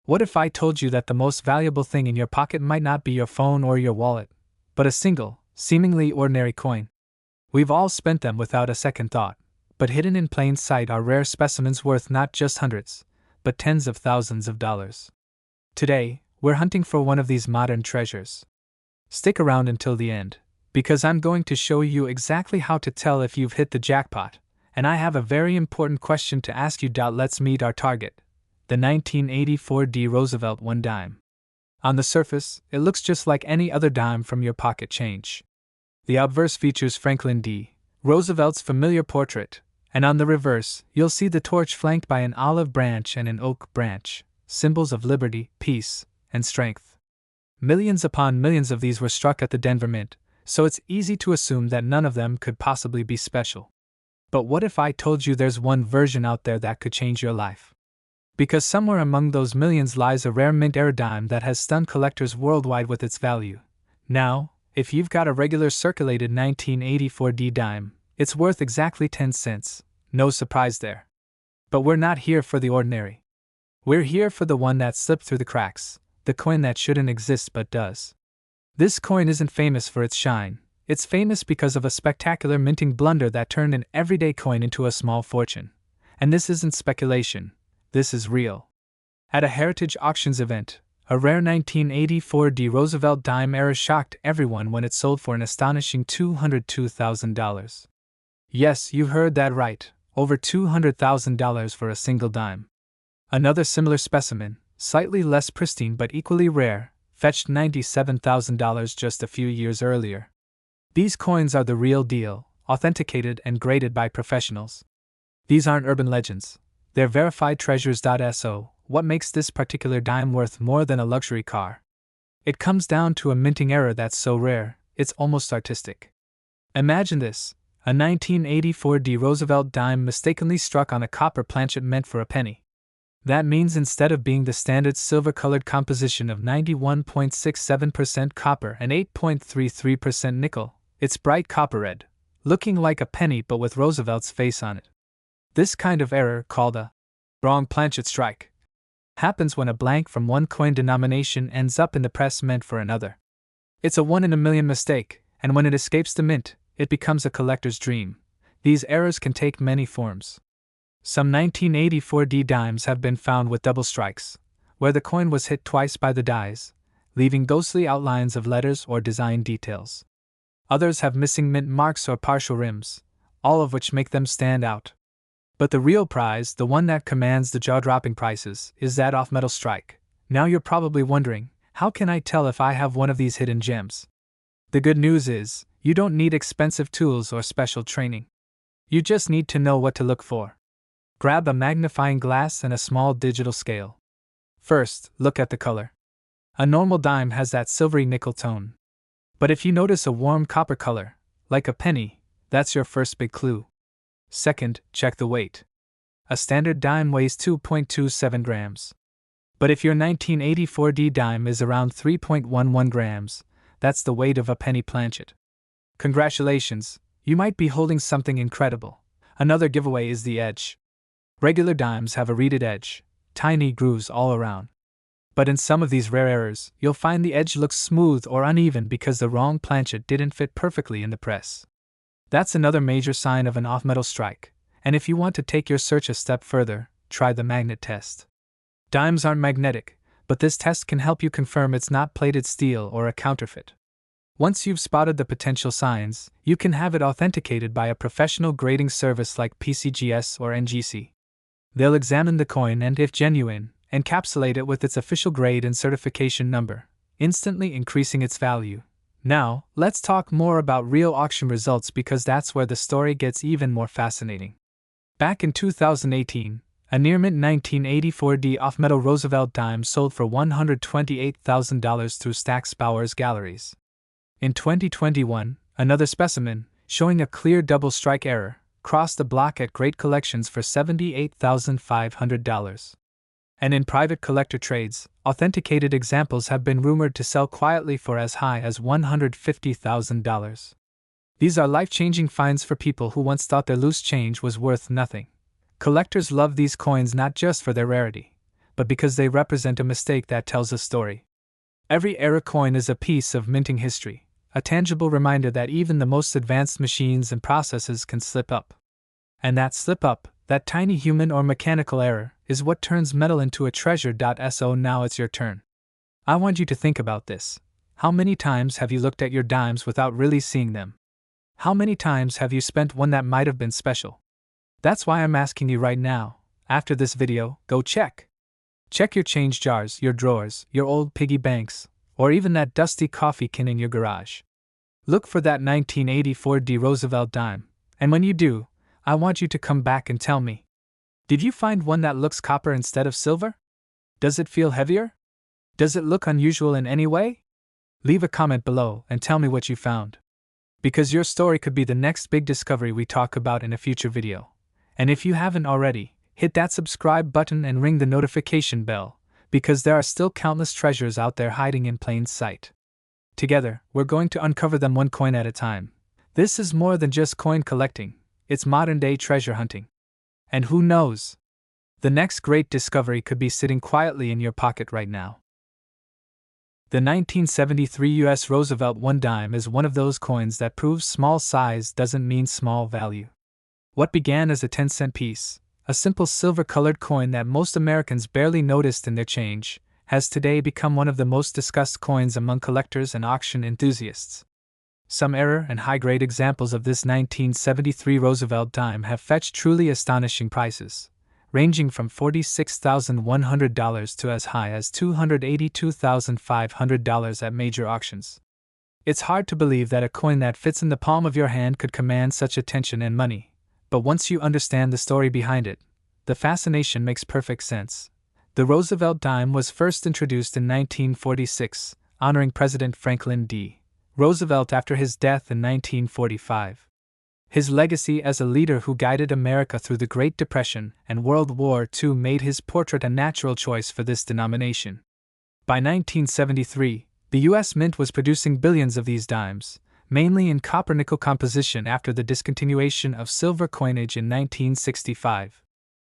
What if I told you that the most valuable thing in your pocket might not be your phone or your wallet, but a single, seemingly ordinary coin? We've all spent them without a second thought, but hidden in plain sight are rare specimens worth not just hundreds, but tens of thousands of dollars. Today, we're hunting for one of these modern treasures. Stick around until the end, because I'm going to show you exactly how to tell if you've hit the jackpot, and I have a very important question to ask you. Let's meet our target, the 1984 D. Roosevelt dime. On the surface, it looks just like any other dime from your pocket change. The obverse features Franklin D. Roosevelt's familiar portrait, and on the reverse, you'll see the torch flanked by an olive branch and an oak branch, symbols of liberty, peace, and strength. Millions upon millions of these were struck at the Denver Mint, so it's easy to assume that none of them could possibly be special. But what if I told you there's one version out there that could change your life? Because somewhere among those millions lies a rare mint error dime that has stunned collectors worldwide with its value. Now, if you've got a regular circulated 1984 D dime, it's worth exactly 10 cents, no surprise there. But we're not here for the ordinary. We're here for the one that slipped through the cracks, the coin that shouldn't exist but does. This coin isn't famous for its shine, it's famous because of a spectacular minting blunder that turned an everyday coin into a small fortune. And this isn't speculation, this is real. At a Heritage Auctions event, a rare 1984 D. Roosevelt dime error shocked everyone when it sold for an astonishing $202,000. Yes, you heard that right, over $200,000 for a single dime. Another similar specimen, slightly less pristine but equally rare, fetched $97,000 just a few years earlier. These coins are the real deal, authenticated and graded by professionals. These aren't urban legends, they're verified treasures. So, what makes this particular dime worth more than a luxury car? It comes down to a minting error that's so rare, it's almost artistic. Imagine this, a 1984 D. Roosevelt dime mistakenly struck on a copper planchet meant for a penny. That means instead of being the standard silver-colored composition of 91.67% copper and 8.33% nickel, it's bright copper red, looking like a penny but with Roosevelt's face on it. This kind of error, called a wrong planchet strike, happens when a blank from one coin denomination ends up in the press meant for another. It's a 1 in a million mistake, and when it escapes the mint, it becomes a collector's dream. These errors can take many forms. Some 1984 D dimes have been found with double strikes, where the coin was hit twice by the dies, leaving ghostly outlines of letters or design details. Others have missing mint marks or partial rims, all of which make them stand out. But the real prize, the one that commands the jaw-dropping prices, is that off-metal strike. Now you're probably wondering, how can I tell if I have one of these hidden gems? The good news is, you don't need expensive tools or special training. You just need to know what to look for. Grab a magnifying glass and a small digital scale. First, look at the color. A normal dime has that silvery nickel tone. But if you notice a warm copper color, like a penny, that's your first big clue. Second, check the weight. A standard dime weighs 2.27 grams. But if your 1984 D dime is around 3.11 grams, that's the weight of a penny planchet. Congratulations, you might be holding something incredible. Another giveaway is the edge. Regular dimes have a reeded edge, tiny grooves all around. But in some of these rare errors, you'll find the edge looks smooth or uneven because the wrong planchet didn't fit perfectly in the press. That's another major sign of an off-metal strike, and if you want to take your search a step further, try the magnet test. Dimes aren't magnetic, but this test can help you confirm it's not plated steel or a counterfeit. Once you've spotted the potential signs, you can have it authenticated by a professional grading service like PCGS or NGC. They'll examine the coin and, if genuine, encapsulate it with its official grade and certification number, instantly increasing its value. Now, let's talk more about real auction results because that's where the story gets even more fascinating. Back in 2018, a near-mint 1984 D off-metal Roosevelt dime sold for $128,000 through Stack's Bowers Galleries. In 2021, another specimen, showing a clear double strike error, crossed the block at Great Collections for $78,500. And in private collector trades, authenticated examples have been rumored to sell quietly for as high as $150,000. These are life-changing finds for people who once thought their loose change was worth nothing. Collectors love these coins not just for their rarity, but but because they represent a mistake that tells a story. Every error coin is a piece of minting history, a tangible reminder that even the most advanced machines and processes can slip up. And that slip up, that tiny human or mechanical error, is what turns metal into a treasure. So now it's your turn. I want you to think about this. How many times have you looked at your dimes without really seeing them? How many times have you spent one that might have been special? That's why I'm asking you right now, after this video, go check. Check your change jars, your drawers, your old piggy banks, or even that dusty coffee can in your garage. Look for that 1984 Roosevelt dime, and when you do, I want you to come back and tell me. Did you find one that looks copper instead of silver? Does it feel heavier? Does it look unusual in any way? Leave a comment below and tell me what you found. Because your story could be the next big discovery we talk about in a future video. And if you haven't already, hit that subscribe button and ring the notification bell, because there are still countless treasures out there hiding in plain sight. Together, we're going to uncover them one coin at a time. This is more than just coin collecting, it's modern-day treasure hunting. And who knows? The next great discovery could be sitting quietly in your pocket right now. The 1973 U.S. Roosevelt $1 dime is one of those coins that proves small size doesn't mean small value. What began as a 10-cent piece, a simple silver-colored coin that most Americans barely noticed in their change, has today become one of the most discussed coins among collectors and auction enthusiasts. Some rare and high-grade examples of this 1973 Roosevelt dime have fetched truly astonishing prices, ranging from $46,100 to as high as $282,500 at major auctions. It's hard to believe that a coin that fits in the palm of your hand could command such attention and money. But once you understand the story behind it, the fascination makes perfect sense. The Roosevelt dime was first introduced in 1946, honoring President Franklin D. Roosevelt after his death in 1945. His legacy as a leader who guided America through the Great Depression and World War II made his portrait a natural choice for this denomination. By 1973, the U.S. Mint was producing billions of these dimes, mainly in copper-nickel composition after the discontinuation of silver coinage in 1965.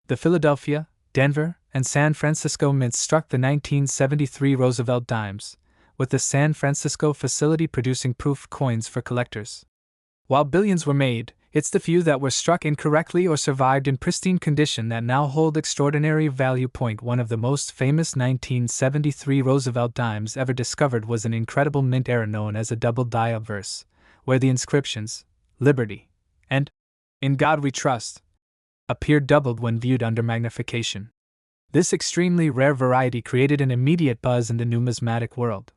The Philadelphia, Denver, and San Francisco mints struck the 1973 Roosevelt dimes, with the San Francisco facility producing proof coins for collectors. While billions were made, it's the few that were struck incorrectly or survived in pristine condition that now hold extraordinary value. One of the most famous 1973 Roosevelt dimes ever discovered was an incredible mint error known as a double die obverse, where the inscriptions, "Liberty" and "In God We Trust," appeared doubled when viewed under magnification. This extremely rare variety created an immediate buzz in the numismatic world.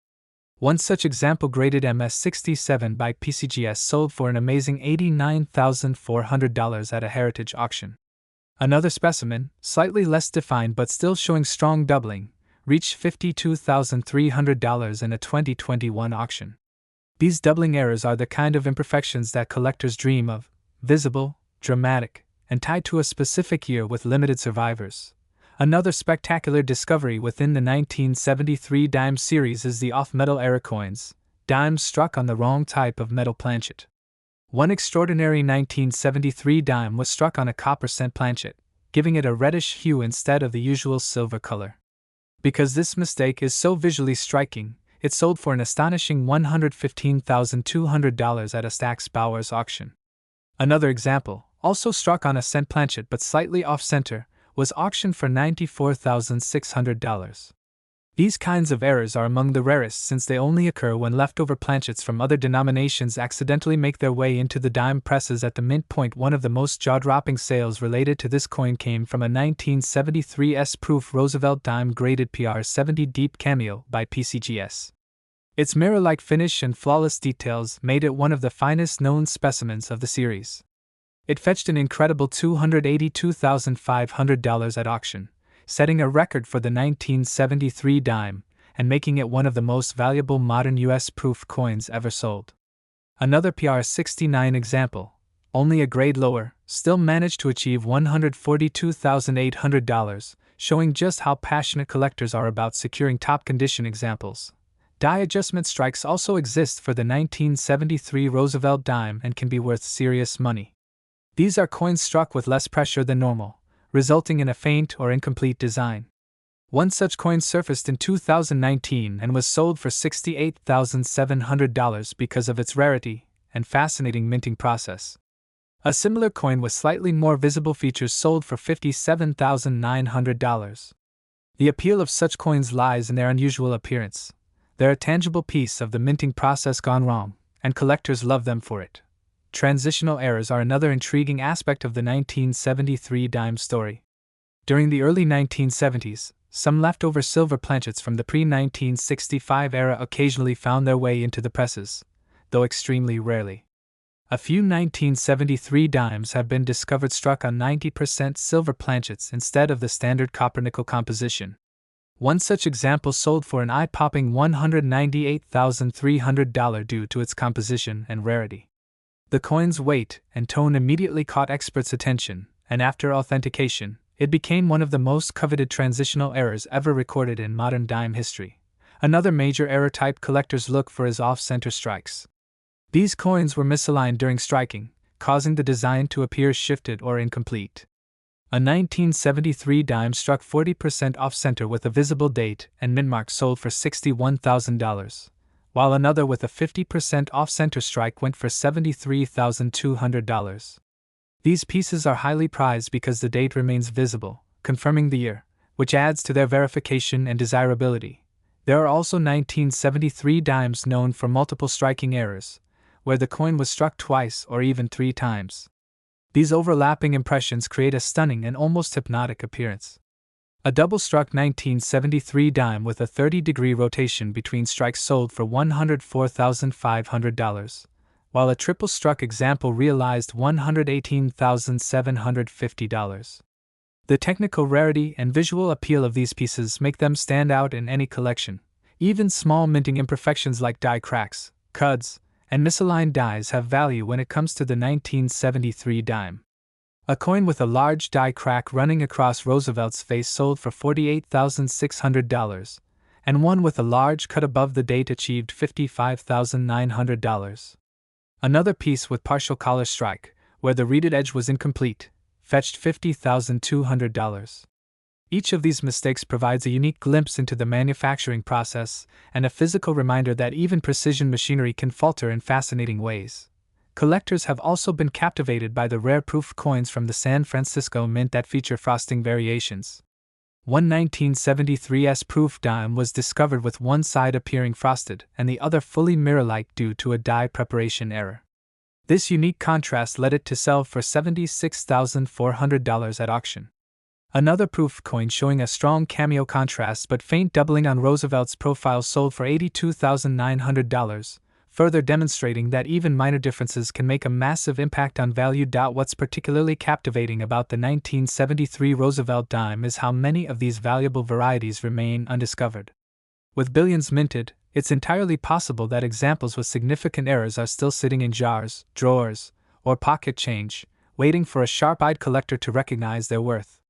One such example, graded MS-67 by PCGS, sold for an amazing $89,400 at a heritage auction. Another specimen, slightly less defined but still showing strong doubling, reached $52,300 in a 2021 auction. These doubling errors are the kind of imperfections that collectors dream of, visible, dramatic, and tied to a specific year with limited survivors. Another spectacular discovery within the 1973 dime series is the off-metal error coins, dimes struck on the wrong type of metal planchet. One extraordinary 1973 dime was struck on a copper cent planchet, giving it a reddish hue instead of the usual silver color. Because this mistake is so visually striking, it sold for an astonishing $115,200 at a Stack's Bowers auction. Another example, also struck on a cent planchet but slightly off-center, was auctioned for $94,600. These kinds of errors are among the rarest since they only occur when leftover planchets from other denominations accidentally make their way into the dime presses at the mint. One of the most jaw-dropping sales related to this coin came from a 1973 S-proof Roosevelt dime graded PR70 Deep Cameo by PCGS. Its mirror-like finish and flawless details made it one of the finest known specimens of the series. It fetched an incredible $282,500 at auction, setting a record for the 1973 dime and making it one of the most valuable modern U.S. proof coins ever sold. Another PR69 example, only a grade lower, still managed to achieve $142,800, showing just how passionate collectors are about securing top-condition examples. Die adjustment strikes also exist for the 1973 Roosevelt dime and can be worth serious money. These are coins struck with less pressure than normal, resulting in a faint or incomplete design. One such coin surfaced in 2019 and was sold for $68,700 because of its rarity and fascinating minting process. A similar coin with slightly more visible features sold for $57,900. The appeal of such coins lies in their unusual appearance. They're a tangible piece of the minting process gone wrong, and collectors love them for it. Transitional errors are another intriguing aspect of the 1973 dime story. During the early 1970s, some leftover silver planchets from the pre-1965 era occasionally found their way into the presses, though extremely rarely. A few 1973 dimes have been discovered struck on 90% silver planchets instead of the standard copper-nickel composition. One such example sold for an eye-popping $198,300 due to its composition and rarity. The coin's weight and tone immediately caught experts' attention, and after authentication, it became one of the most coveted transitional errors ever recorded in modern dime history. Another major error type collectors look for is off-center strikes. These coins were misaligned during striking, causing the design to appear shifted or incomplete. A 1973 dime struck 40% off-center with a visible date and mint mark sold for $61,000, while another with a 50% off-center strike went for $73,200. These pieces are highly prized because the date remains visible, confirming the year, which adds to their verification and desirability. There are also 1973 dimes known for multiple striking errors, where the coin was struck twice or even 3 times. These overlapping impressions create a stunning and almost hypnotic appearance. A double-struck 1973 dime with a 30-degree rotation between strikes sold for $104,500, while a triple-struck example realized $118,750. The technical rarity and visual appeal of these pieces make them stand out in any collection. Even small minting imperfections like die cracks, cuds, and misaligned dies have value when it comes to the 1973 dime. A coin with a large die crack running across Roosevelt's face sold for $48,600, and one with a large cut above the date achieved $55,900. Another piece with partial collar strike, where the reeded edge was incomplete, fetched $50,200. Each of these mistakes provides a unique glimpse into the manufacturing process and a physical reminder that even precision machinery can falter in fascinating ways. Collectors have also been captivated by the rare proof coins from the San Francisco Mint that feature frosting variations. One 1973's proof dime was discovered with one side appearing frosted and the other fully mirror-like due to a die preparation error. This unique contrast led it to sell for $76,400 at auction. Another proof coin showing a strong cameo contrast but faint doubling on Roosevelt's profile sold for $82,900, further demonstrating that even minor differences can make a massive impact on value. What's particularly captivating about the 1973 Roosevelt dime is how many of these valuable varieties remain undiscovered. With billions minted, it's entirely possible that examples with significant errors are still sitting in jars, drawers, or pocket change, waiting for a sharp-eyed collector to recognize their worth.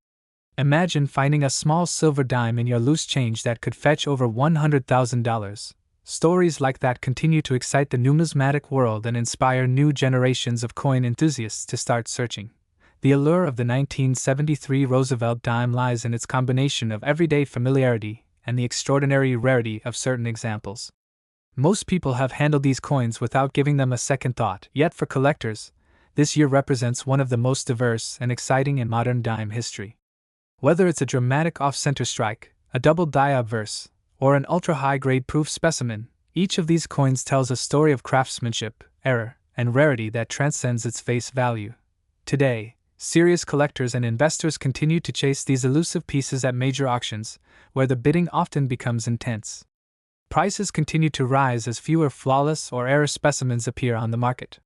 Imagine finding a small silver dime in your loose change that could fetch over $100,000. Stories like that continue to excite the numismatic world and inspire new generations of coin enthusiasts to start searching. The allure of the 1973 Roosevelt dime lies in its combination of everyday familiarity and the extraordinary rarity of certain examples. Most people have handled these coins without giving them a second thought, yet for collectors, this year represents one of the most diverse and exciting in modern dime history. Whether it's a dramatic off-center strike, a double die obverse, or an ultra-high-grade proof specimen, each of these coins tells a story of craftsmanship, error, and rarity that transcends its face value. Today, serious collectors and investors continue to chase these elusive pieces at major auctions, where the bidding often becomes intense. Prices continue to rise as fewer flawless or error specimens appear on the market.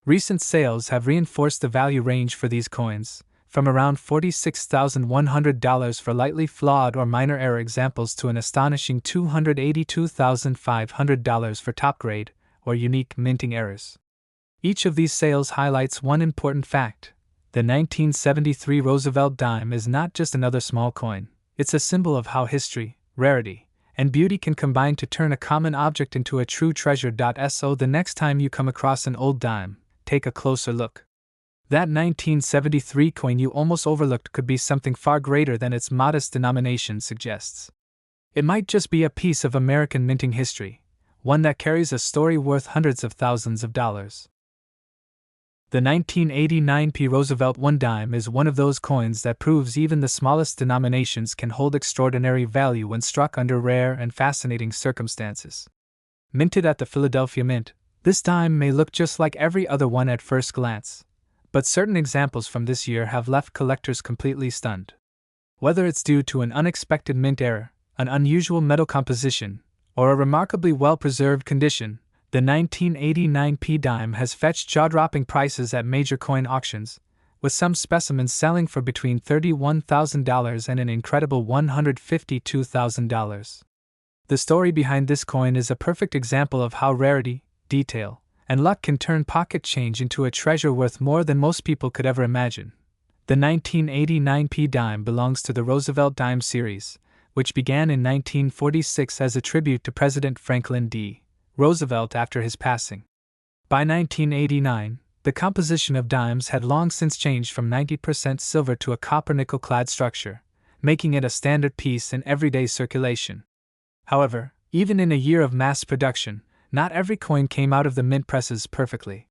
Recent sales have reinforced the value range for these coins, from around $46,100 for lightly flawed or minor error examples to an astonishing $282,500 for top-grade or unique minting errors. Each of these sales highlights one important fact: the 1973 Roosevelt dime is not just another small coin, it's a symbol of how history, rarity, and beauty can combine to turn a common object into a true treasure. So the next time you come across an old dime, take a closer look. That 1973 coin you almost overlooked could be something far greater than its modest denomination suggests. It might just be a piece of American minting history, one that carries a story worth hundreds of thousands of dollars. The 1989 P. Roosevelt one dime is one of those coins that proves even the smallest denominations can hold extraordinary value when struck under rare and fascinating circumstances. Minted at the Philadelphia Mint, this dime may look just like every other one at first glance, but certain examples from this year have left collectors completely stunned. Whether it's due to an unexpected mint error, an unusual metal composition, or a remarkably well-preserved condition, the 1989 P dime has fetched jaw-dropping prices at major coin auctions, with some specimens selling for between $31,000 and an incredible $152,000. The story behind this coin is a perfect example of how rarity, detail, and luck can turn pocket change into a treasure worth more than most people could ever imagine. The 1989 P dime belongs to the Roosevelt Dimes series, which began in 1946 as a tribute to President Franklin D. Roosevelt after his passing. By 1989, the composition of dimes had long since changed from 90% silver to a copper-nickel clad structure, making it a standard piece in everyday circulation. However, even in a year of mass production, not every coin came out of the mint presses perfectly.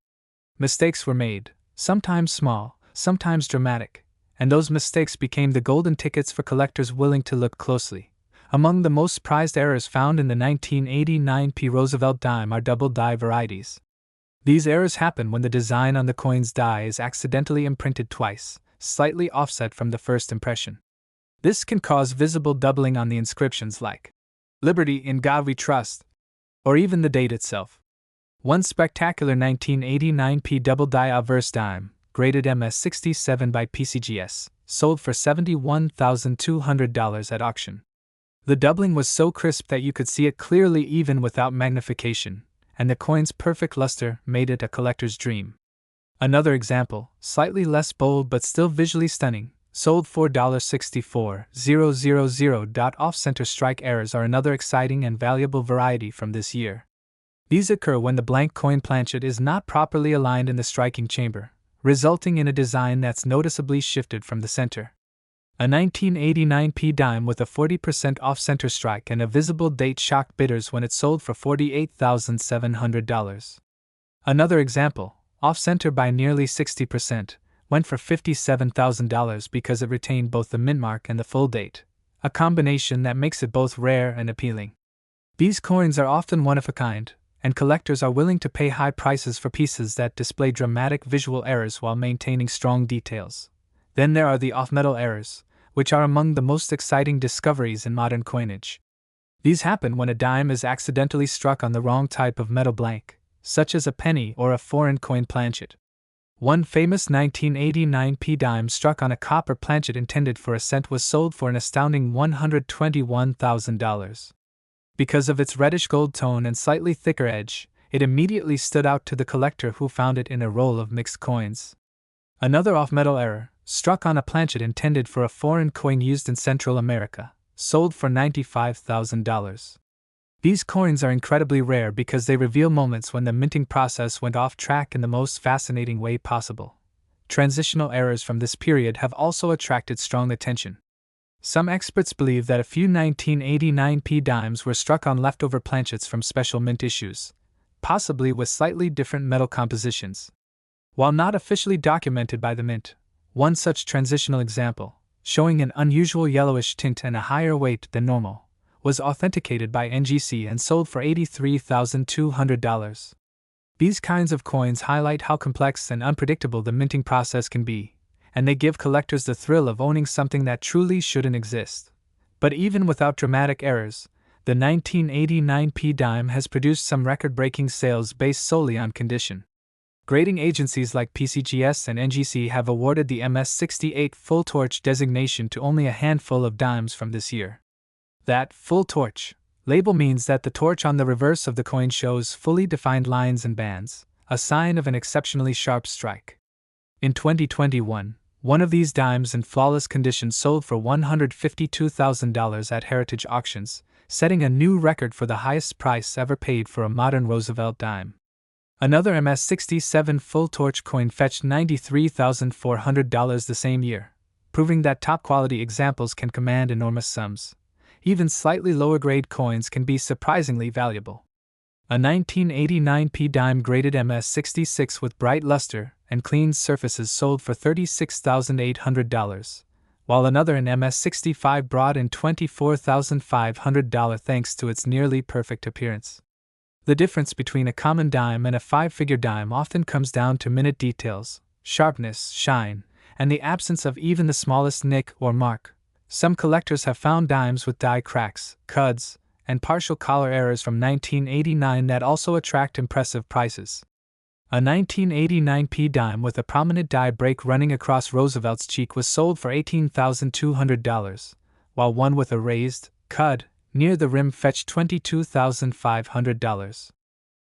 Mistakes were made, sometimes small, sometimes dramatic, and those mistakes became the golden tickets for collectors willing to look closely. Among the most prized errors found in the 1989 P. Roosevelt dime are double die varieties. These errors happen when the design on the coin's die is accidentally imprinted twice, slightly offset from the first impression. This can cause visible doubling on the inscriptions like, "Liberty in God We Trust," or even the date itself. One spectacular 1989 P double die obverse dime, graded MS67 by PCGS, sold for $71,200 at auction. The doubling was so crisp that you could see it clearly even without magnification, and the coin's perfect luster made it a collector's dream. Another example, slightly less bold but still visually stunning, sold for $64,000. Off-center strike errors are another exciting and valuable variety from this year. These occur when the blank coin planchet is not properly aligned in the striking chamber, resulting in a design that's noticeably shifted from the center. A 1989 P dime with a 40% off-center strike and a visible date shocked bidders when it sold for $48,700. Another example, off-center by nearly 60%, went for $57,000 because it retained both the mint mark and the full date, a combination that makes it both rare and appealing. These coins are often one of a kind, and collectors are willing to pay high prices for pieces that display dramatic visual errors while maintaining strong details. Then there are the off-metal errors, which are among the most exciting discoveries in modern coinage. These happen when a dime is accidentally struck on the wrong type of metal blank, such as a penny or a foreign coin planchet. One famous 1989 P dime struck on a copper planchet intended for a cent was sold for an astounding $121,000. Because of its reddish gold tone and slightly thicker edge, it immediately stood out to the collector who found it in a roll of mixed coins. Another off-metal error, struck on a planchet intended for a foreign coin used in Central America, sold for $95,000. These coins are incredibly rare because they reveal moments when the minting process went off track in the most fascinating way possible. Transitional errors from this period have also attracted strong attention. Some experts believe that a few 1989 P dimes were struck on leftover planchets from special mint issues, possibly with slightly different metal compositions. While not officially documented by the mint, one such transitional example, showing an unusual yellowish tint and a higher weight than normal, was authenticated by NGC and sold for $83,200. These kinds of coins highlight how complex and unpredictable the minting process can be, and they give collectors the thrill of owning something that truly shouldn't exist. But even without dramatic errors, the 1989 P dime has produced some record-breaking sales based solely on condition. Grading agencies like PCGS and NGC have awarded the MS68 Full Torch designation to only a handful of dimes from this year. That Full Torch label means that the torch on the reverse of the coin shows fully defined lines and bands, a sign of an exceptionally sharp strike. In 2021, one of these dimes in flawless condition sold for $152,000 at Heritage Auctions, setting a new record for the highest price ever paid for a modern Roosevelt dime. Another MS-67 full torch coin fetched $93,400 the same year, proving that top-quality examples can command enormous sums. Even slightly lower-grade coins can be surprisingly valuable. A 1989 P-dime graded MS-66 with bright luster and clean surfaces sold for $36,800, while another in MS-65 brought in $24,500 thanks to its nearly perfect appearance. The difference between a common dime and a five-figure dime often comes down to minute details, sharpness, shine, and the absence of even the smallest nick or mark. Some collectors have found dimes with die cracks, cuds, and partial color errors from 1989 that also attract impressive prices. A 1989 P-dime with a prominent die break running across Roosevelt's cheek was sold for $18,200, while one with a raised cud near the rim fetched $22,500.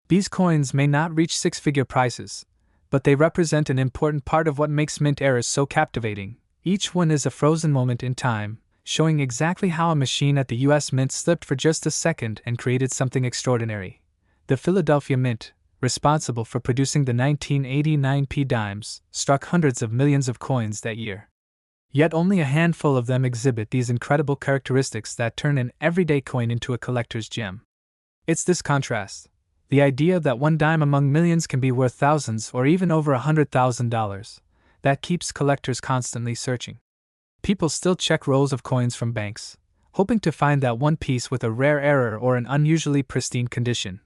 These coins may not reach six-figure prices, but they represent an important part of what makes mint errors so captivating. Each one is a frozen moment in time, showing exactly how a machine at the U.S. Mint slipped for just a second and created something extraordinary. The Philadelphia Mint, responsible for producing the 1989 P-dimes, struck hundreds of millions of coins that year. Yet only a handful of them exhibit these incredible characteristics that turn an everyday coin into a collector's gem. It's this contrast, the idea that one dime among millions can be worth thousands or even over $100,000, that keeps collectors constantly searching. People still check rolls of coins from banks, hoping to find that one piece with a rare error or an unusually pristine condition.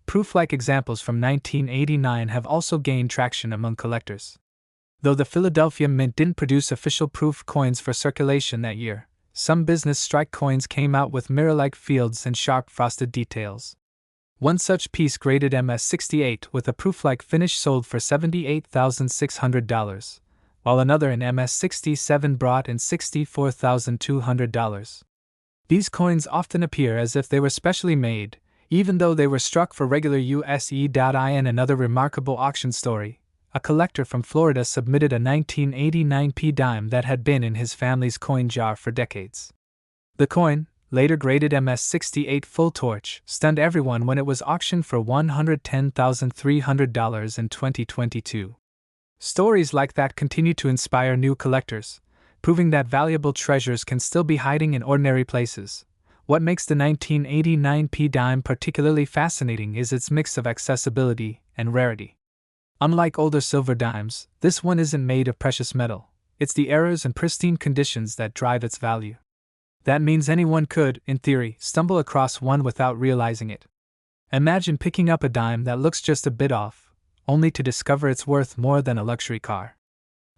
Proof-like examples from 1989 have also gained traction among collectors. Though the Philadelphia Mint didn't produce official proof coins for circulation that year, some business strike coins came out with mirror-like fields and sharp frosted details. One such piece graded MS-68 with a proof-like finish sold for $78,600, while another in MS-67 brought in $64,200. These coins often appear as if they were specially made, even though they were struck for regular USE.IN. Another remarkable auction story: a collector from Florida submitted a 1989 P-dime that had been in his family's coin jar for decades. The coin, later graded MS-68 full torch, stunned everyone when it was auctioned for $110,300 in 2022. Stories like that continue to inspire new collectors, proving that valuable treasures can still be hiding in ordinary places. What makes the 1989 P-dime particularly fascinating is its mix of accessibility and rarity. Unlike older silver dimes, this one isn't made of precious metal. It's the errors and pristine conditions that drive its value. That means anyone could, in theory, stumble across one without realizing it. Imagine picking up a dime that looks just a bit off, only to discover it's worth more than a luxury car.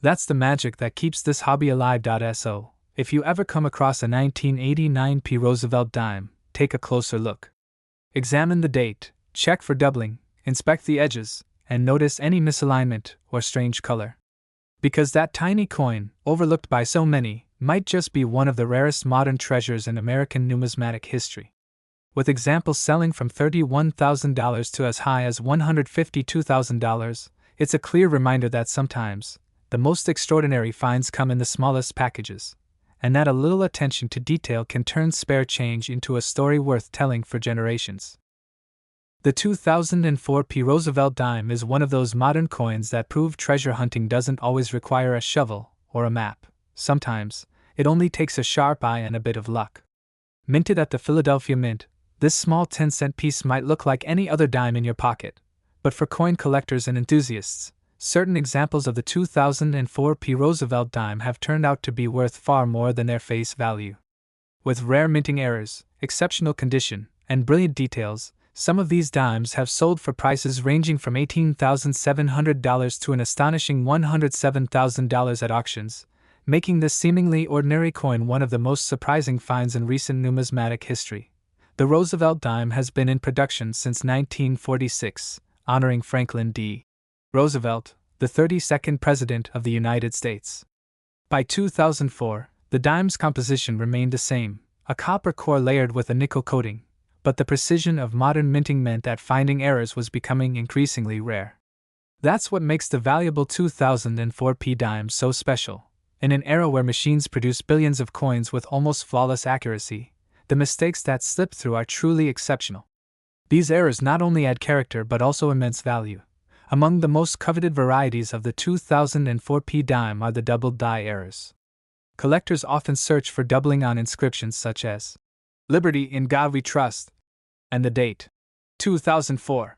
That's the magic that keeps this hobby alive. So, if you ever come across a 1989 P. Roosevelt dime, take a closer look. Examine the date, check for doubling, inspect the edges, and notice any misalignment or strange color. Because that tiny coin, overlooked by so many, might just be one of the rarest modern treasures in American numismatic history. With examples selling from $31,000 to as high as $152,000, it's a clear reminder that sometimes, the most extraordinary finds come in the smallest packages, and that a little attention to detail can turn spare change into a story worth telling for generations. The 2004 P. Roosevelt dime is one of those modern coins that prove treasure hunting doesn't always require a shovel or a map. Sometimes, it only takes a sharp eye and a bit of luck. Minted at the Philadelphia Mint, this small 10-cent piece might look like any other dime in your pocket, but for coin collectors and enthusiasts, certain examples of the 2004 P. Roosevelt dime have turned out to be worth far more than their face value. With rare minting errors, exceptional condition, and brilliant details, some of these dimes have sold for prices ranging from $18,700 to an astonishing $107,000 at auctions, making this seemingly ordinary coin one of the most surprising finds in recent numismatic history. The Roosevelt dime has been in production since 1946, honoring Franklin D. Roosevelt, the 32nd President of the United States. By 2004, the dime's composition remained the same, a copper core layered with a nickel coating, but the precision of modern minting meant that finding errors was becoming increasingly rare. That's what makes the valuable 2004 P dime so special. In an era where machines produce billions of coins with almost flawless accuracy, the mistakes that slip through are truly exceptional. These errors not only add character but also immense value. Among the most coveted varieties of the 2004p dime are the doubled die errors. Collectors often search for doubling on inscriptions such as "Liberty in God We Trust" and the date 2004.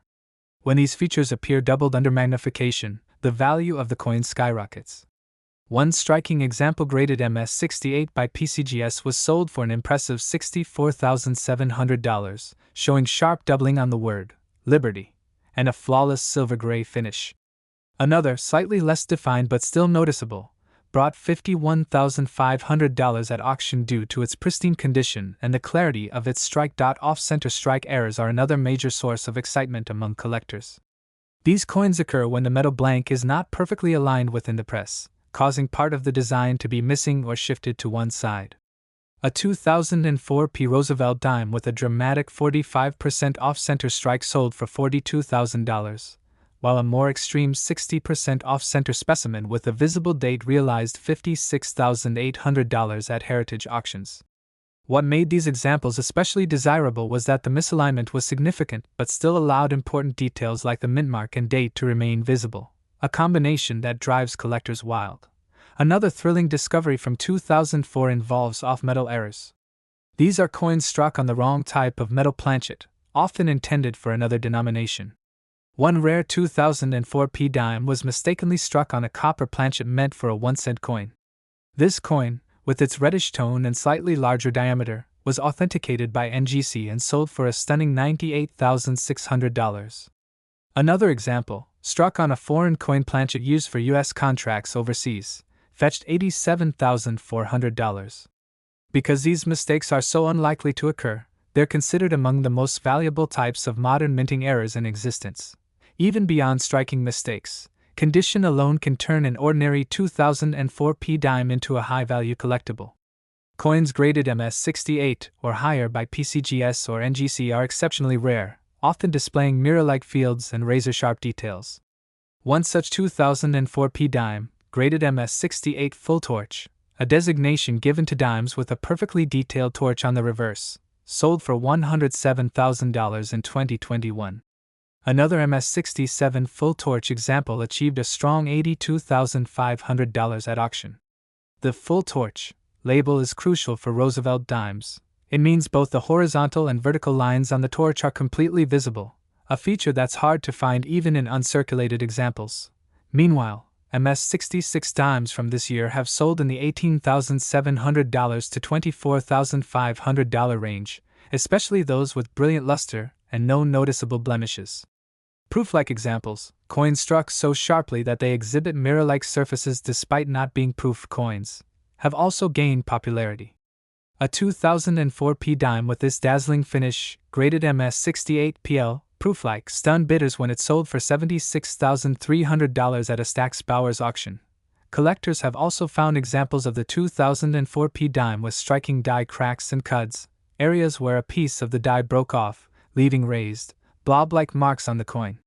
When these features appear doubled under magnification, the value of the coin skyrockets. One striking example, graded MS68 by PCGS, was sold for an impressive $64,700, showing sharp doubling on the word "Liberty" and a flawless silver gray finish. Another, slightly less defined but still noticeable, brought $51,500 at auction due to its pristine condition and the clarity of its strike. Off-center strike errors are another major source of excitement among collectors. These coins occur when the metal blank is not perfectly aligned within the press, causing part of the design to be missing or shifted to one side. A 2004p Roosevelt dime with a dramatic 45% off-center strike sold for $42,000, while a more extreme 60% off-center specimen with a visible date realized $56,800 at heritage auctions. What made these examples especially desirable was that the misalignment was significant but still allowed important details like the mint mark and date to remain visible, a combination that drives collectors wild. Another thrilling discovery from 2004 involves off-metal errors. These are coins struck on the wrong type of metal planchet, often intended for another denomination. One rare 2004p dime was mistakenly struck on a copper planchet meant for a 1-cent coin. This coin, with its reddish tone and slightly larger diameter, was authenticated by NGC and sold for a stunning $98,600. Another example, struck on a foreign coin planchet used for U.S. contracts overseas, fetched $87,400. Because these mistakes are so unlikely to occur, they're considered among the most valuable types of modern minting errors in existence. Even beyond striking mistakes, condition alone can turn an ordinary 2004p dime into a high-value collectible. Coins graded MS68 or higher by PCGS or NGC are exceptionally rare, often displaying mirror-like fields and razor-sharp details. One such 2004p dime, graded MS68 full torch, a designation given to dimes with a perfectly detailed torch on the reverse, sold for $107,000 in 2021. Another MS67 full torch example achieved a strong $82,500 at auction. The full torch label is crucial for Roosevelt dimes. It means both the horizontal and vertical lines on the torch are completely visible, a feature that's hard to find even in uncirculated examples. Meanwhile, MS66 dimes from this year have sold in the $18,700 to $24,500 range, especially those with brilliant luster and no noticeable blemishes. Proof-like examples, coins struck so sharply that they exhibit mirror-like surfaces despite not being proof coins, have also gained popularity. A 2004p dime with this dazzling finish, graded MS68PL, proof-like, stunned bidders when it sold for $76,300 at a Stack's Bowers auction. Collectors have also found examples of the 2004p dime with striking die cracks and cuds, areas where a piece of the die broke off, leaving raised, blob-like marks on the coin.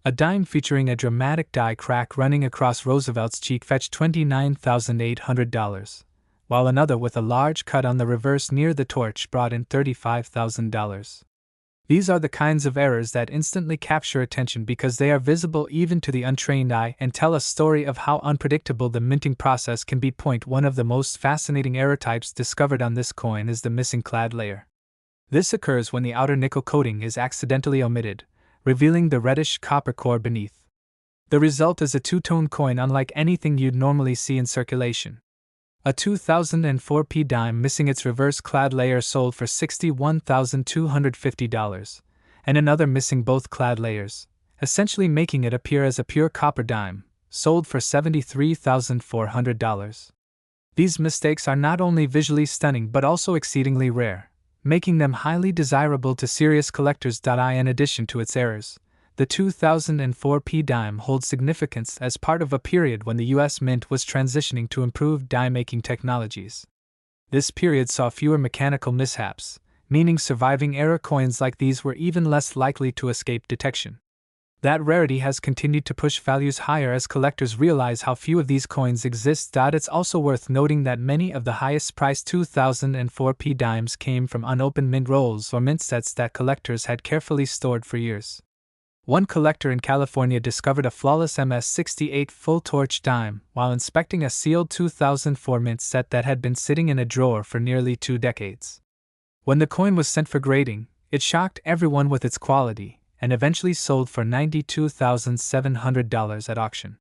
A dime featuring a dramatic die crack running across Roosevelt's cheek fetched $29,800, while another with a large cut on the reverse near the torch brought in $35,000. These are the kinds of errors that instantly capture attention because they are visible even to the untrained eye and tell a story of how unpredictable the minting process can be. One of the most fascinating error types discovered on this coin is the missing clad layer. This occurs when the outer nickel coating is accidentally omitted, revealing the reddish copper core beneath. The result is a two-tone coin unlike anything you'd normally see in circulation. A 2004p dime missing its reverse clad layer sold for $61,250, and another missing both clad layers, essentially making it appear as a pure copper dime, sold for $73,400. These mistakes are not only visually stunning but also exceedingly rare, making them highly desirable to serious collectors. In addition to its errors, the 2004p dime holds significance as part of a period when the U.S. Mint was transitioning to improved die-making technologies. This period saw fewer mechanical mishaps, meaning surviving error coins like these were even less likely to escape detection. That rarity has continued to push values higher as collectors realize how few of these coins exist. It's also worth noting that many of the highest-priced 2004p dimes came from unopened mint rolls or mint sets that collectors had carefully stored for years. One collector in California discovered a flawless MS-68 full-torch dime while inspecting a sealed 2004 mint set that had been sitting in a drawer for nearly 2 decades. When the coin was sent for grading, it shocked everyone with its quality and eventually sold for $92,700 at auction.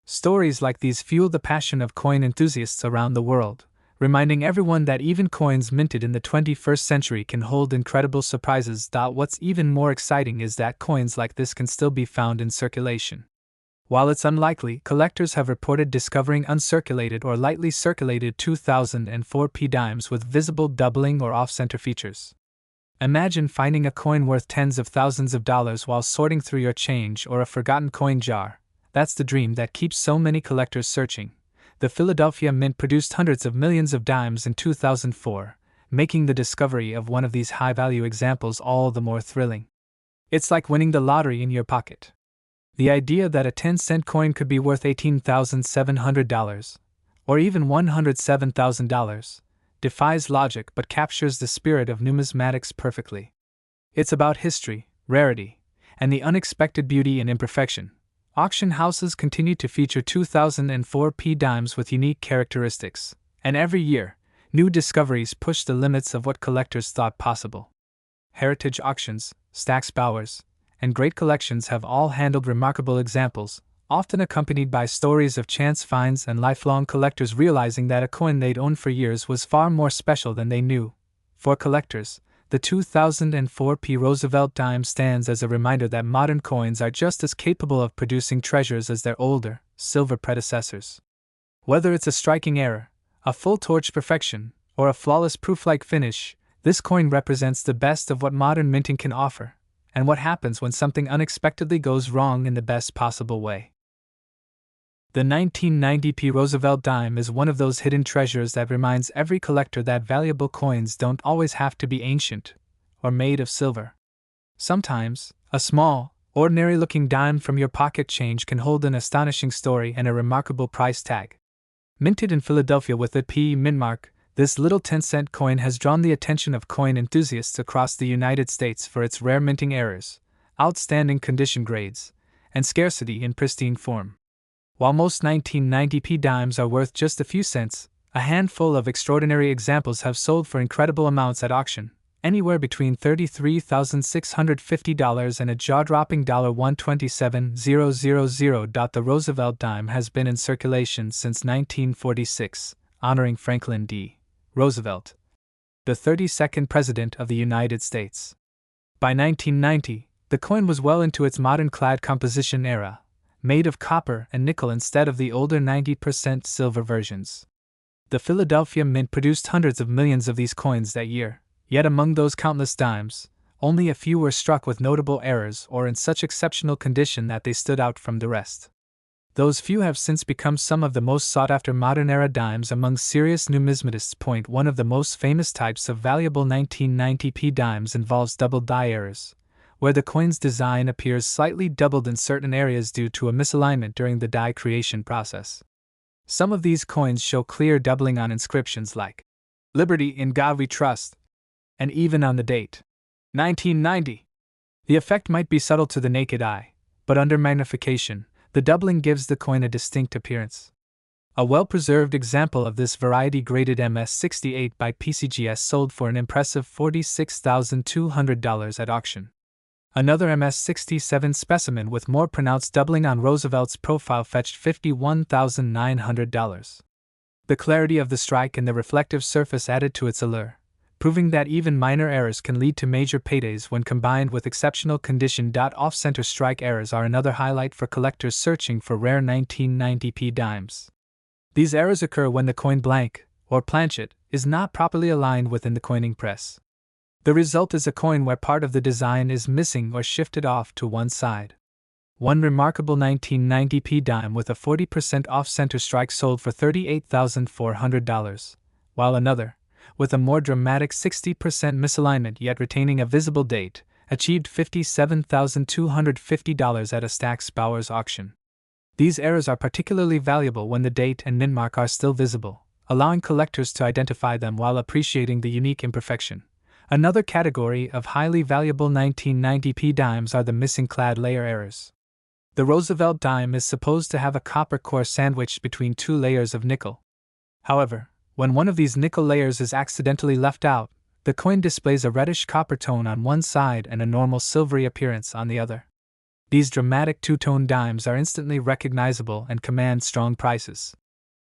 Stories like these fuel the passion of coin enthusiasts around the world, reminding everyone that even coins minted in the 21st century can hold incredible surprises. What's even more exciting is that coins like this can still be found in circulation. While it's unlikely, collectors have reported discovering uncirculated or lightly circulated 2004 P dimes with visible doubling or off-center features. Imagine finding a coin worth tens of thousands of dollars while sorting through your change or a forgotten coin jar. That's the dream that keeps so many collectors searching. The Philadelphia Mint produced hundreds of millions of dimes in 2004, making the discovery of one of these high-value examples all the more thrilling. It's like winning the lottery in your pocket. The idea that a 10-cent coin could be worth $18,700, or even $107,000, defies logic but captures the spirit of numismatics perfectly. It's about history, rarity, and the unexpected beauty in imperfection. Auction houses continue to feature 2004 P dimes with unique characteristics, and every year, new discoveries push the limits of what collectors thought possible. Heritage auctions, Stack's Bowers, and great collections have all handled remarkable examples, often accompanied by stories of chance finds and lifelong collectors realizing that a coin they'd owned for years was far more special than they knew. For collectors, the 2004 P Roosevelt Dime stands as a reminder that modern coins are just as capable of producing treasures as their older, silver predecessors. Whether it's a striking error, a full-torch perfection, or a flawless proof-like finish, this coin represents the best of what modern minting can offer, and what happens when something unexpectedly goes wrong in the best possible way. The 1990 P Roosevelt Dime is one of those hidden treasures that reminds every collector that valuable coins don't always have to be ancient or made of silver. Sometimes, a small, ordinary-looking dime from your pocket change can hold an astonishing story and a remarkable price tag. Minted in Philadelphia with a P mint mark, this little 10-cent coin has drawn the attention of coin enthusiasts across the United States for its rare minting errors, outstanding condition grades, and scarcity in pristine form. While most 1990 P dimes are worth just a few cents, a handful of extraordinary examples have sold for incredible amounts at auction, anywhere between $33,650 and a jaw-dropping $127,000. The Roosevelt dime has been in circulation since 1946, honoring Franklin D. Roosevelt, the 32nd President of the United States. By 1990, the coin was well into its modern clad composition era, made of copper and nickel instead of the older 90% silver versions. The Philadelphia Mint produced hundreds of millions of these coins that year, yet among those countless dimes, only a few were struck with notable errors or in such exceptional condition that they stood out from the rest. Those few have since become some of the most sought-after modern-era dimes among serious numismatists. One of the most famous types of valuable 1990 P dimes involves double die errors, where the coin's design appears slightly doubled in certain areas due to a misalignment during the die creation process. Some of these coins show clear doubling on inscriptions like, "Liberty in God We Trust," and even on the date, 1990. The effect might be subtle to the naked eye, but under magnification, the doubling gives the coin a distinct appearance. A well-preserved example of this variety-graded MS-68 by PCGS sold for an impressive $46,200 at auction. Another MS-67 specimen with more pronounced doubling on Roosevelt's profile fetched $51,900. The clarity of the strike and the reflective surface added to its allure, proving that even minor errors can lead to major paydays when combined with exceptional condition. Off-center strike errors are another highlight for collectors searching for rare 1990 P dimes. These errors occur when the coin blank, or planchet, is not properly aligned within the coining press. The result is a coin where part of the design is missing or shifted off to one side. One remarkable 1990 P dime with a 40% off-center strike sold for $38,400, while another, with a more dramatic 60% misalignment yet retaining a visible date, achieved $57,250 at a Stack's Bowers auction. These errors are particularly valuable when the date and mint mark are still visible, allowing collectors to identify them while appreciating the unique imperfection. Another category of highly valuable 1990p dimes are the missing clad layer errors. The Roosevelt dime is supposed to have a copper core sandwiched between two layers of nickel. However, when one of these nickel layers is accidentally left out, the coin displays a reddish copper tone on one side and a normal silvery appearance on the other. These dramatic two-tone dimes are instantly recognizable and command strong prices.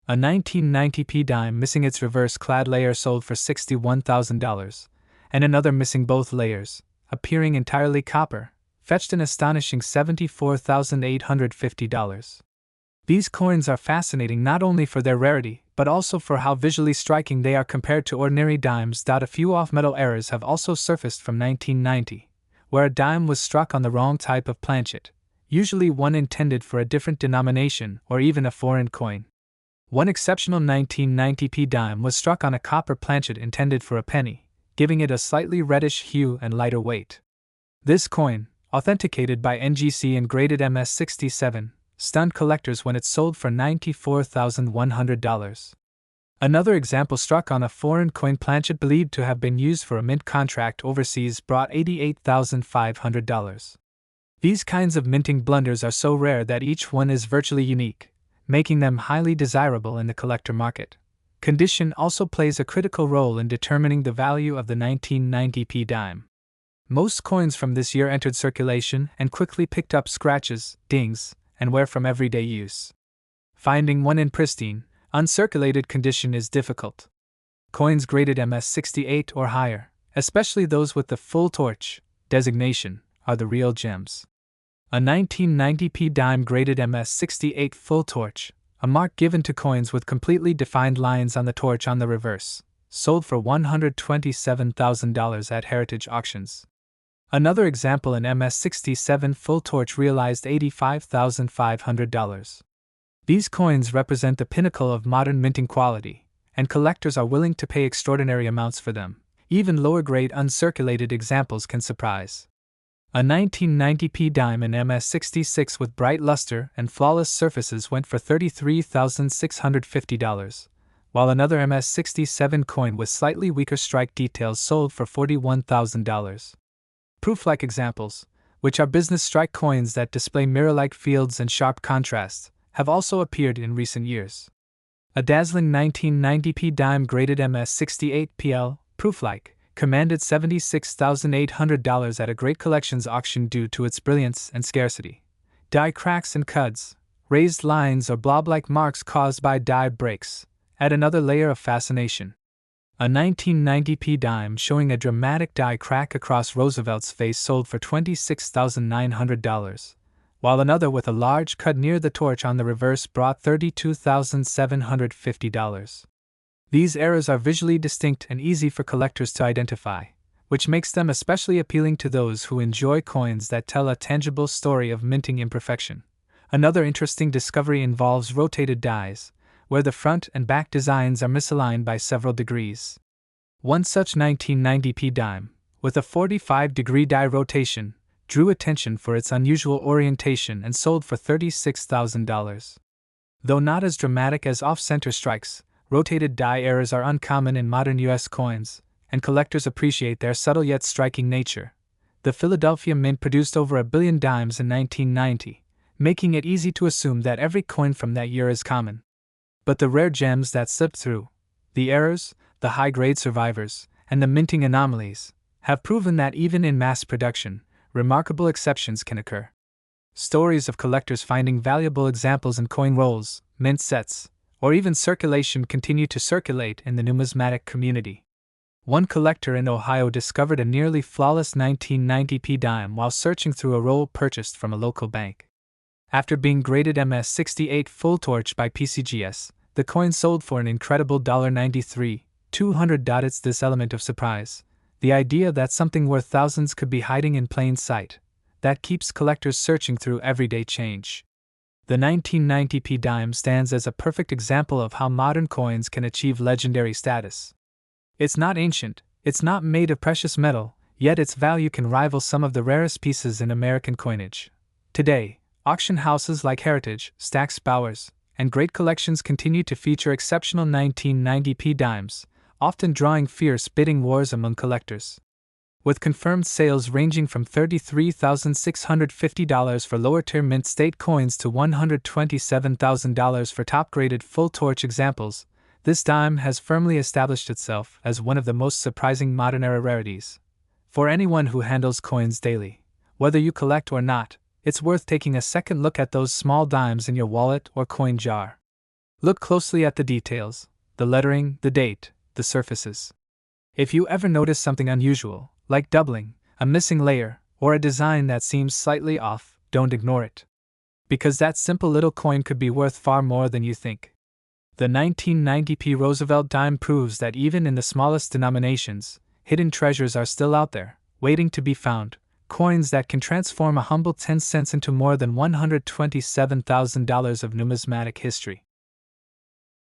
A 1990p dime missing its reverse-clad layer sold for $61,000, and another missing both layers, appearing entirely copper, fetched an astonishing $74,850. These coins are fascinating not only for their rarity, but also for how visually striking they are compared to ordinary dimes. A few off-metal errors have also surfaced from 1990, where a dime was struck on the wrong type of planchet, usually one intended for a different denomination or even a foreign coin. One exceptional 1990p dime was struck on a copper planchet intended for a penny, giving it a slightly reddish hue and lighter weight. This coin, authenticated by NGC and graded MS67, stunned collectors when it sold for $94,100. Another example struck on a foreign coin planchet believed to have been used for a mint contract overseas brought $88,500. These kinds of minting blunders are so rare that each one is virtually unique, making them highly desirable in the collector market. Condition also plays a critical role in determining the value of the 1990p dime. Most coins from this year entered circulation and quickly picked up scratches, dings, and wear from everyday use. Finding one in pristine, uncirculated condition is difficult. Coins graded MS68 or higher, especially those with the full torch designation, are the real gems. A 1990p dime graded MS68 full torch, a mark given to coins with completely defined lines on the torch on the reverse, sold for $127,000 at heritage auctions. Another example in MS67 full torch realized $85,500. These coins represent the pinnacle of modern minting quality, and collectors are willing to pay extraordinary amounts for them. Even lower-grade uncirculated examples can surprise. A 1990p dime in MS66 with bright luster and flawless surfaces went for $33,650, while another MS67 coin with slightly weaker strike details sold for $41,000. Proof-like examples, which are business strike coins that display mirror-like fields and sharp contrasts, have also appeared in recent years. A dazzling 1990p dime graded MS68 PL, proof-like, commanded $76,800 at a great collections auction due to its brilliance and scarcity. Die cracks and cuds, raised lines or blob-like marks caused by die breaks, add another layer of fascination. A 1990p dime showing a dramatic die crack across Roosevelt's face sold for $26,900, while another with a large cut near the torch on the reverse brought $32,750. These errors are visually distinct and easy for collectors to identify, which makes them especially appealing to those who enjoy coins that tell a tangible story of minting imperfection. Another interesting discovery involves rotated dies, where the front and back designs are misaligned by several degrees. One such 1990p dime, with a 45-degree die rotation, drew attention for its unusual orientation and sold for $36,000. Though not as dramatic as off-center strikes, rotated die errors are uncommon in modern U.S. coins, and collectors appreciate their subtle yet striking nature. The Philadelphia Mint produced over 1 billion dimes in 1990, making it easy to assume that every coin from that year is common. But the rare gems that slipped through, the errors, the high-grade survivors, and the minting anomalies, have proven that even in mass production, remarkable exceptions can occur. Stories of collectors finding valuable examples in coin rolls, mint sets, or even circulation continue to circulate in the numismatic community. One collector in Ohio discovered a nearly flawless 1990p dime while searching through a roll purchased from a local bank. After being graded MS68 full torch by PCGS, the coin sold for an incredible $93,200. It's this element of surprise, the idea that something worth thousands could be hiding in plain sight, that keeps collectors searching through everyday change. The 1990p dime stands as a perfect example of how modern coins can achieve legendary status. It's not ancient, it's not made of precious metal, yet its value can rival some of the rarest pieces in American coinage. Today, auction houses like Heritage, Stack's Bowers, and great collections continue to feature exceptional 1990p dimes, often drawing fierce bidding wars among collectors. With confirmed sales ranging from $33,650 for lower-tier mint state coins to $127,000 for top-graded full-torch examples, this dime has firmly established itself as one of the most surprising modern-era rarities. For anyone who handles coins daily, whether you collect or not, it's worth taking a second look at those small dimes in your wallet or coin jar. Look closely at the details, the lettering, the date, the surfaces. If you ever notice something unusual, like doubling, a missing layer, or a design that seems slightly off, don't ignore it. Because that simple little coin could be worth far more than you think. The 1990p Roosevelt dime proves that even in the smallest denominations, hidden treasures are still out there, waiting to be found, coins that can transform a humble 10 cents into more than $127,000 of numismatic history.